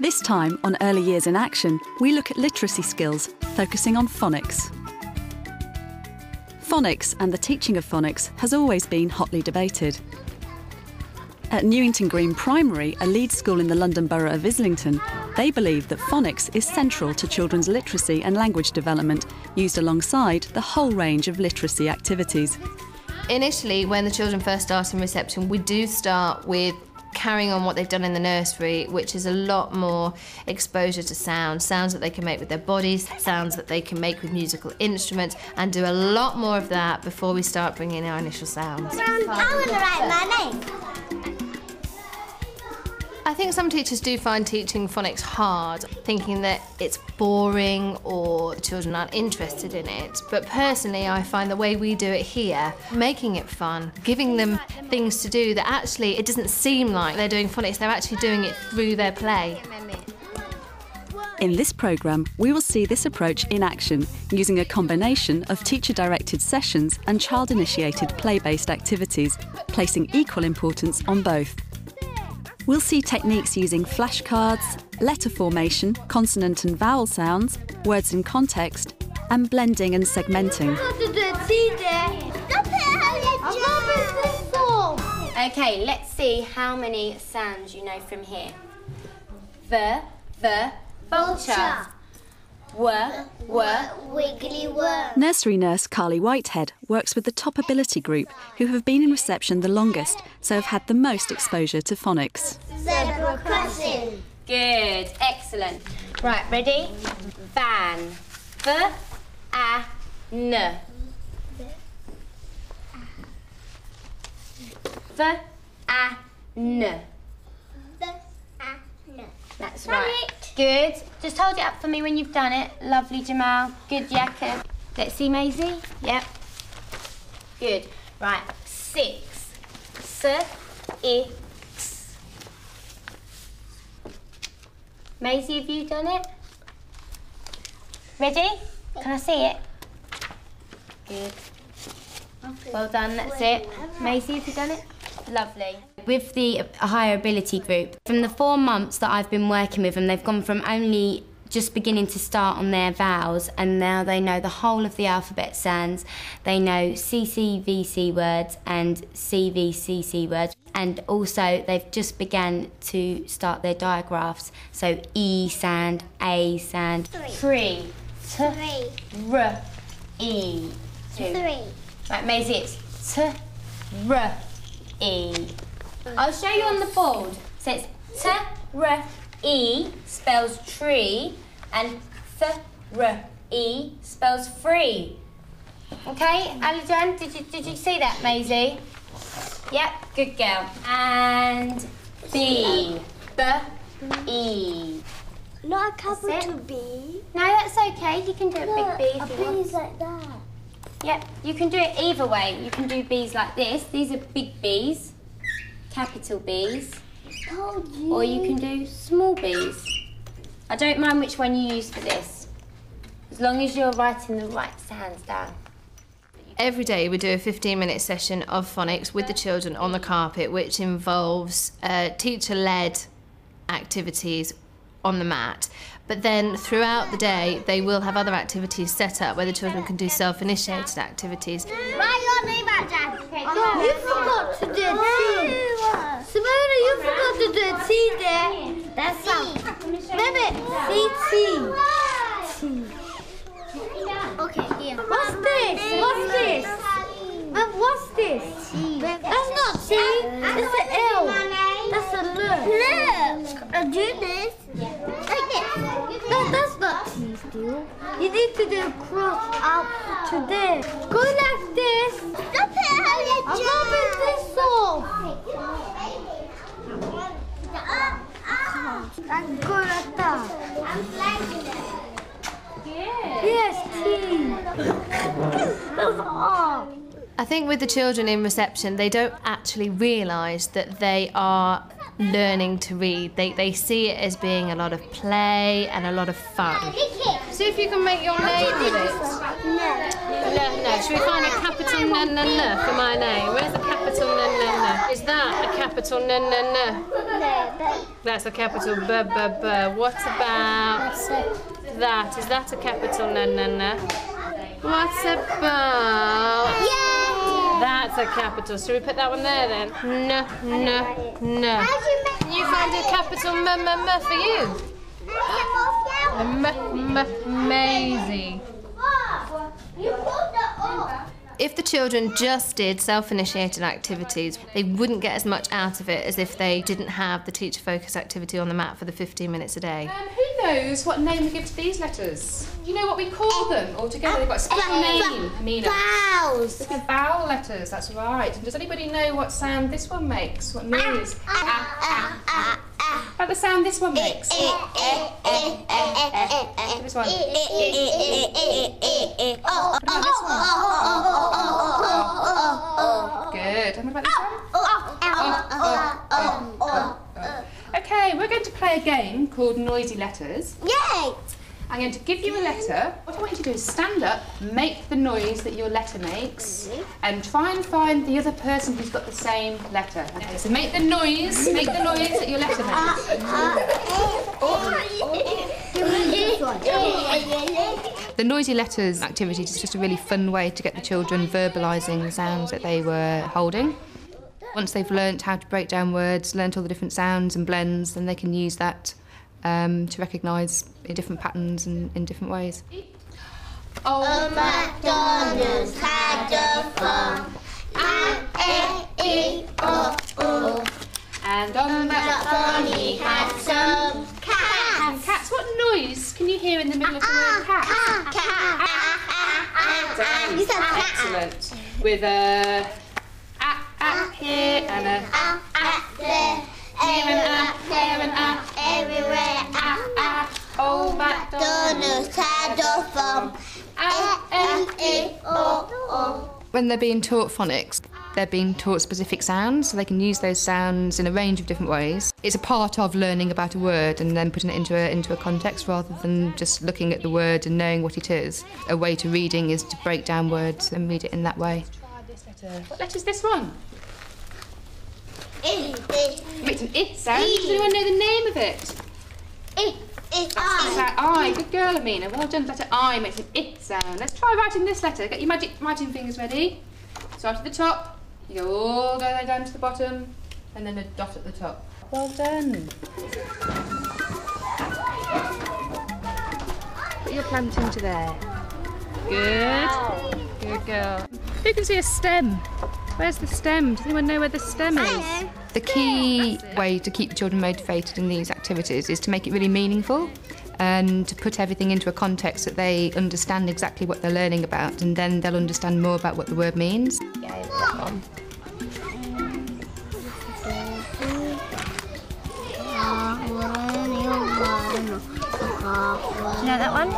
This time on Early Years in Action, we look at literacy skills, focusing on phonics. Phonics and the teaching of phonics has always been hotly debated. At Newington Green Primary, a lead school in the London Borough of Islington, they believe that phonics is central to children's literacy and language development, used alongside the whole range of literacy activities. Initially, when the children first start in reception, we do start with carrying on what they've done in the nursery, which is a lot more exposure to sounds that they can make with their bodies, sounds that they can make with musical instruments, and do a lot more of that before we start bringing in our initial sounds. I want to write my name. I think some teachers do find teaching phonics hard, thinking that it's boring or the children aren't interested in it. But personally, I find the way we do it here, making it fun, giving them things to do that actually it doesn't seem like they're doing phonics, they're actually doing it through their play. In this programme, we will see this approach in action, using a combination of teacher-directed sessions and child-initiated play-based activities, placing equal importance on both. We'll see techniques using flashcards, letter formation, consonant and vowel sounds, words in context, and blending and segmenting. Okay, let's see how many sounds you know from here. The, vulture. Wiggly worm. Nursery nurse Carly Whitehead works with the top ability group, who have been in reception the longest, so have had the most exposure to phonics. Zebra crossing. Good, excellent. Right, ready? Van. V-A-N. V-A-N. That's right. Good. Just hold it up for me when you've done it. Lovely, Jamal. Good, Yaka. Let's see, Maisie. Yep. Good. Right. 6. S-I-X. Maisie, have you done it? Ready? Can I see it? Good. Well done, that's it. Maisie, have you done it? Lovely. With the higher ability group, from the 4 months that I've been working with them, they've gone from only just beginning to start on their vowels, and now they know the whole of the alphabet sounds. They know CCVC words and CVCC words, and also they've just began to start their digraphs. So E sound, A sound. 3. T-R-E. 2. Right, Maisie, it's T-R-E. I'll show you on the board. So it's T-R-E spells tree and Th-R-E spells free. Okay, Alijan, did you see that, Maisie? Yep, good girl. And B. B-E. Not a capital B. No, that's okay. You can do a big B if you want. B's like that. Yep, you can do it either way. You can do B's like this. These are big B's, capital B's. Told you. Or you can do small B's. I don't mind which one you use for this, as long as you're writing the right sounds down. Every day we do a 15-minute session of phonics with the children on the carpet, which involves teacher-led activities on the mat. But then throughout the day, they will have other activities set up where the children can do self-initiated activities. Write your name out, Dad. You forgot to do a T. Simona, you forgot to do a T there. That's sound. Remember, C-T. Okay, here. What's this? What's this? What's this? That's not T. It's an L. That's a L. Look. Do this. Like this. That's not T still. You need to do cross out to this. Go like this. Stop it, Harriet. I'm going this off. And go like that. I'm liking it. Yes, T. That's all. I think with the children in reception, they don't actually realise that they are learning to read. They see it as being a lot of play and a lot of fun. See if you can make your name with it. No. Should we find a capital N for my name? Where's the capital N? Is that a capital N, N, N? No, That's a capital B, B, B. What about that? Is that a capital N, N, N? What about... yeah! That's a capital. Should we put that one there then? No, no, no. Can you find a capital M, M, M for you? Maisie. If the children just did self-initiated activities, they wouldn't get as much out of it as if they didn't have the teacher-focused activity on the mat for the 15 minutes a day. Who knows what name we give to these letters? Do you know what we call them altogether? They've got a special name, Mina. Vowels. They're vowel letters, that's right. And does anybody know what sound this one makes? What noise? About the sound this one makes? This one. What about this one? Good. And what about this one? Okay, we're going to play a game called Noisy Letters. Yay! I'm going to give you a letter. What I want you to do is stand up, make the noise that your letter makes, and try and find the other person who's got the same letter. Okay, so make the noise that your letter makes. The Noisy Letters activity is just a really fun way to get the children verbalising the sounds that they were holding. Once they've learnt how to break down words, learnt all the different sounds and blends, then they can use that to recognise different patterns and in different ways. Old MacDonald's had a farm, A-E-I-O-U. And on that farm He had some cats. cats. What noise can you hear in the middle of the word cat? You said cat. Excellent. With a here and a There. here and there and Everywhere. Old MacDonald's had a farm, A-E-I-O-U. When they're being taught phonics, they're being taught specific sounds, so they can use those sounds in a range of different ways. It's a part of learning about a word and then putting it into a context rather than just looking at the word and knowing what it is. A way to reading is to break down words and read it in that way. Let's try this letter. What letter's this one? It's an I sound. Does anyone know the name of it? It's that I. Good girl, Amina. Well done. Letter I makes an I sound. Let's try writing this letter. Get your magic writing fingers ready. Start at the top. You go all the way down to the bottom, and then a dot at the top. Well done. Put your plant into there. Good. Good girl. Who can see a stem? Where's the stem? Does anyone know where the stem is? The key way to keep the children motivated in these activities is to make it really meaningful and to put everything into a context that they understand exactly what they're learning about, and then they'll understand more about what the word means. Yeah, that one. You know that one?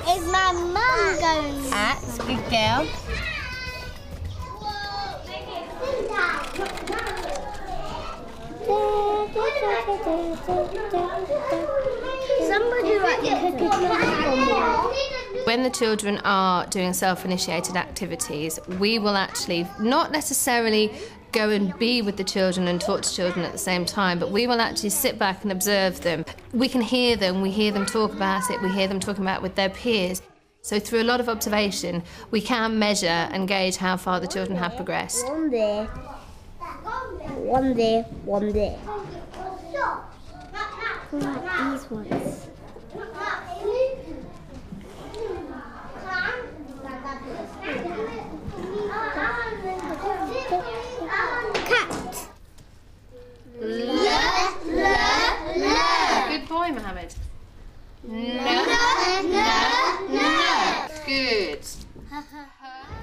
Is my mum going? That's a good girl. Somebody write the cookie for me. When the children are doing self-initiated activities, we will actually not necessarily go and be with the children and talk to children at the same time, but we will actually sit back and observe them. We can hear them, we hear them talk about it, we hear them talking about it with their peers. So through a lot of observation, we can measure and gauge how far the children have progressed. One there. One there. One there. Like these ones. Cat. Good boy, Mohammed. Good.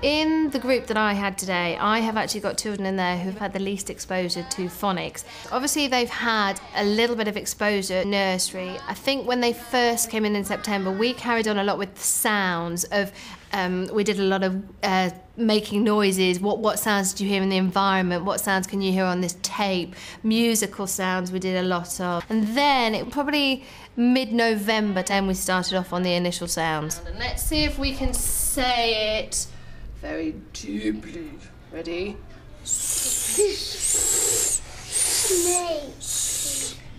In the group that I had today, I have actually got children in there who've had the least exposure to phonics. Obviously, they've had a little bit of exposure in nursery. I think when they first came in September, we carried on a lot with the sounds of, we did a lot of making noises. What sounds did you hear in the environment? What sounds can you hear on this tape? Musical sounds we did a lot of. And then it probably mid-November, then we started off on the initial sounds. And let's see if we can say it very deeply. Ready? Snake.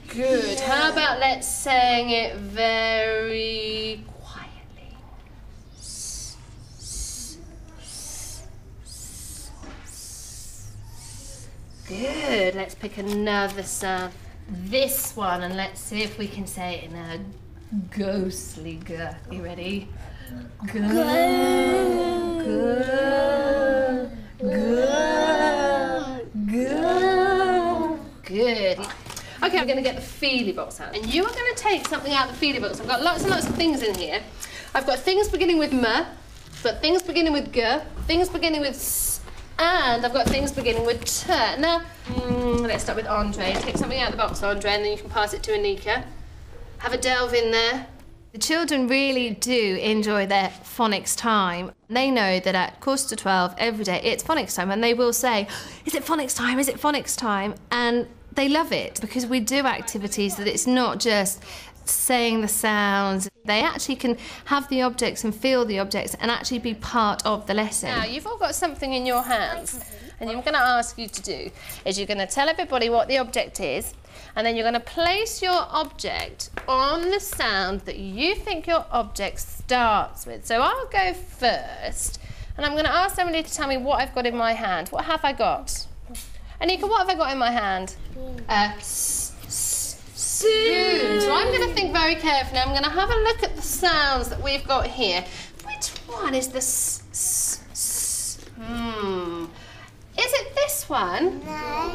Good. How about let's sing it very quietly? Good. Let's pick another sound. This one, and let's see if we can say it in a ghostly g. You ready? G. Good. Okay, I'm going to get the feely box out. And you are going to take something out of the feely box. I've got lots and lots of things in here. I've got things beginning with m, I've got things beginning with g, things beginning with s, and I've got things beginning with t. Now, let's start with Andre. Take something out of the box, Andre, and then you can pass it to Anika. Have a delve in there. The children really do enjoy their phonics time. They know that at 11:45 every day it's phonics time, and they will say, "Is it phonics time? Is it phonics time?" And they love it because we do activities that it's not just saying the sounds. They actually can have the objects and feel the objects and actually be part of the lesson. Now, you've all got something in your hands, and I'm going to ask you to do is you're going to tell everybody what the object is, and then you're going to place your object on the sound that you think your object starts with. So I'll go first, and I'm going to ask somebody to tell me what I've got in my hand. What have I got? Anika, what have I got in my hand? Spoon. So I'm going to think very carefully. I'm going to have a look at the sounds that we've got here. Which one is the s? Is it this one? No.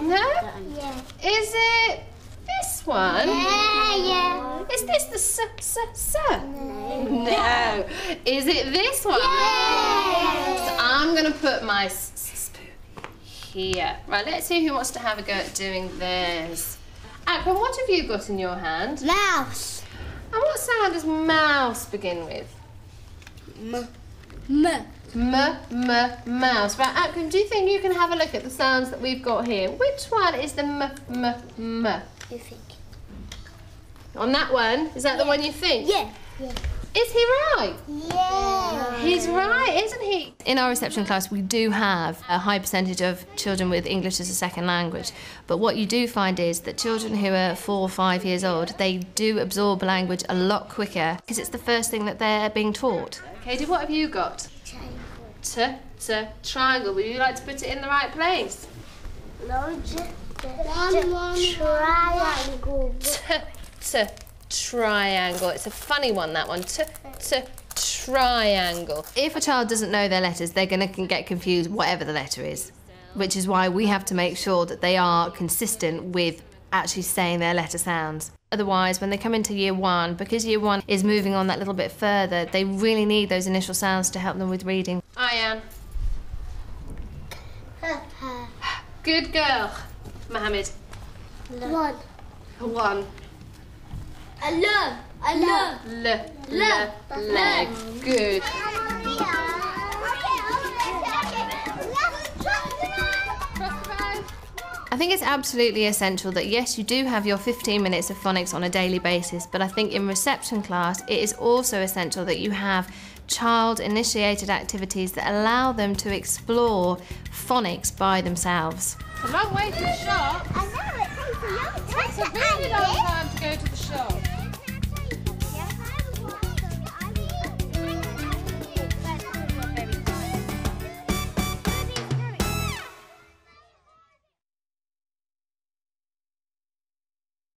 Yeah. Is it this one? Yeah. Is this the s? No. Is it this one? Yes. So I'm going to put my spoon here. Right, let's see who wants to have a go at doing theirs. Akron, what have you got in your hand? Mouse. And what sound does mouse begin with? Mouse. Right, Akron, do you think you can have a look at the sounds that we've got here? Which one is the m? You think? On that one? Is that the one you think? Yeah. Is he right? Yeah. He's right, isn't he? In our reception class, we do have a high percentage of children with English as a second language. But what you do find is that children who are 4 or 5 years old, they do absorb language a lot quicker because it's the first thing that they're being taught. Katie, what have you got? Triangle. Would you like to put it in the right place? No, triangle. Triangle. It's a funny one, that one. Triangle. If a child doesn't know their letters, they're going to get confused whatever the letter is, which is why we have to make sure that they are consistent with actually saying their letter sounds. Otherwise, when they come into year 1, because year 1 is moving on that little bit further, they really need those initial sounds to help them with reading. Ayan. Good girl. Mohammed. 1. 1. Leg. Good. I think it's absolutely essential that, yes, you do have your 15 minutes of phonics on a daily basis, but I think in reception class it is also essential that you have child-initiated activities that allow them to explore phonics by themselves. It's a long way to the shop. I know, it takes a long time. It's a really long time to go to the